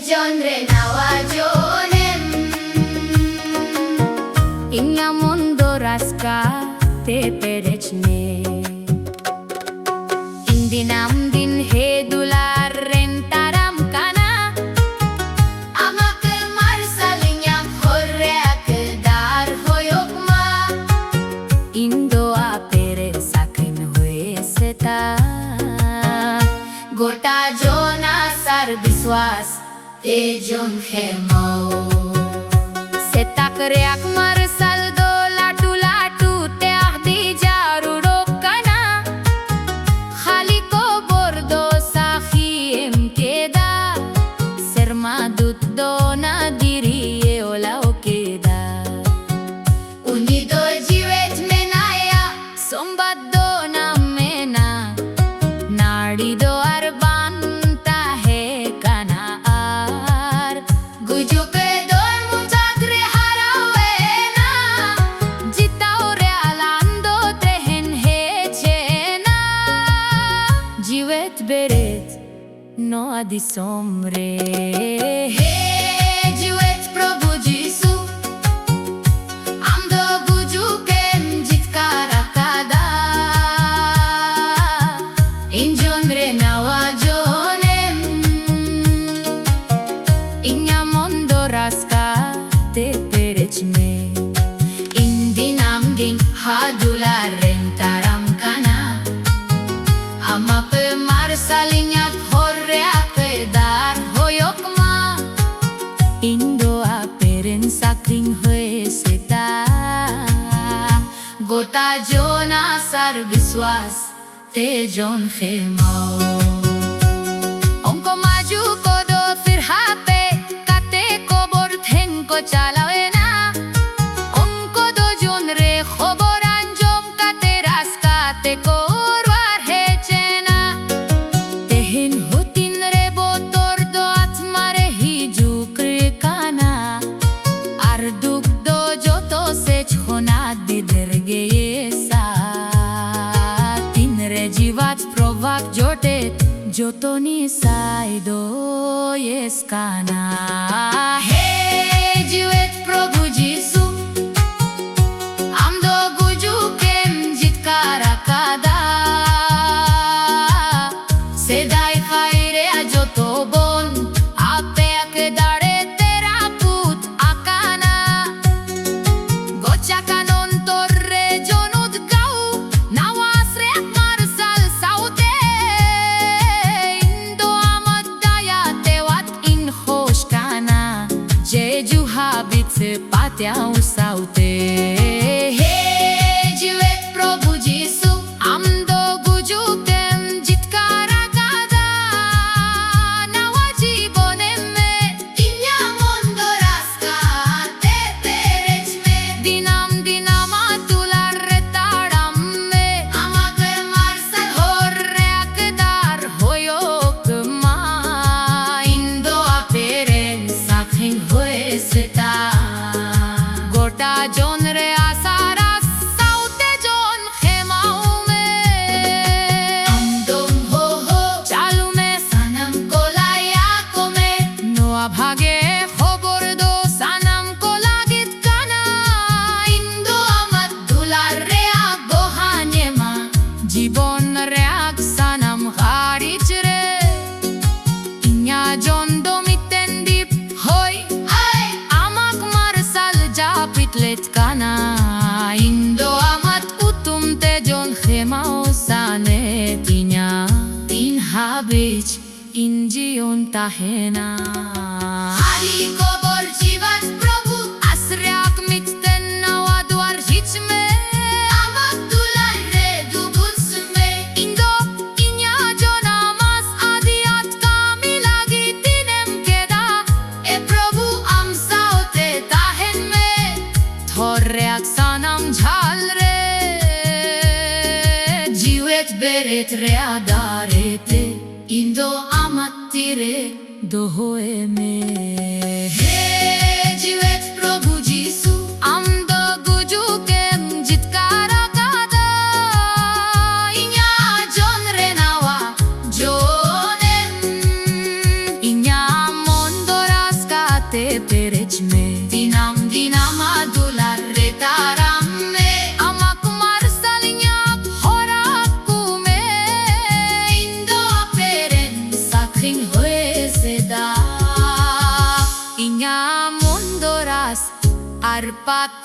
genre nawajonem Inga mondo raska te perechne Indinam din hedular rentaram kana Amak marsalinyam horreak dar hoyokma Indo apere sakin hue seta Gota jona sar biswas te jon khemo Setak reak marsal do latu latu te ahdi jaru rokana Khali ko bordo sahi em keda Sermadut do na diri e ola okeda Unido jiwet menaya Sombat do na mena Nadi do arbanta he kana ar gujuke dor mutagre harawena Jitao re alando tehen he chena Jiwet beret no adi somre He jiwet Prabhu Jisu Amdo gujukem jitkara kada Injonre nawajonem Inga mondo raska te perechne Indinam din hadula rentaram kana Amap marsalinyat horreak dar hoyokma Indo aperen sakring hue seta Gota jona sar biswas te jon khemo Onko maju ko do fir hape kate ko bor then ko chalawena Onko do jon re khobor anjom kate raska te korwar he chena Tehen hutin re botor do atmare hijuk re kana Ar duk do joto se chhona diderge sa Tin re jivat provak jotet jotoni saido yes kana He jiwet Prabhu Jisu Amdo gujukem jitkara kada Sedai khaire ajoto bon Ape ak dare tera put akana Gocha kanon torre jonud gau Nawasre marsal saute Indo amad daya tewat in khosh kana jeju habit se patya usaute He jiwet Prabhu Jisu Amdo gujukem jitkara kada nawaji bonemme Inya mondo raska te perechme dinam dinamatular retaram-me Amak marsal horreak dar hoyokma Indo aperen sakhin hue seta gota jon re asaras saute jon khemaume Amdom ho ho chalume sanam kolaya kome noa bhage khobor do sanam ko lagit kana Indo amat dular rea bohanema জীবন রেক সানাম হারিচ রে ইয়া জন দমিতেন দীপ হই Ay আমাক মারসাল যা পিটলেট কানা ইন্দো আমাত উতুম তে জন খেমাও সানে তিনা তিন হাবিচ ইনজিয়ন তাহেনা Ali kobor jivat Prabhu আসরাক মিটতেন নাওয়া দুয়ার হিচমে Amak dular re dubulsme Indo inya jonamas adiat kami lagi tinem keda E Prabhu am saute tahen me Thorreak sanam jhal re Jiwet beret rea darete Indo amat tire dohoe me He jiwet Prabhu Jisu Amdo gujukem jitkara kada Inya jon re nawa jonem Inya mondo Nya munduras Arpat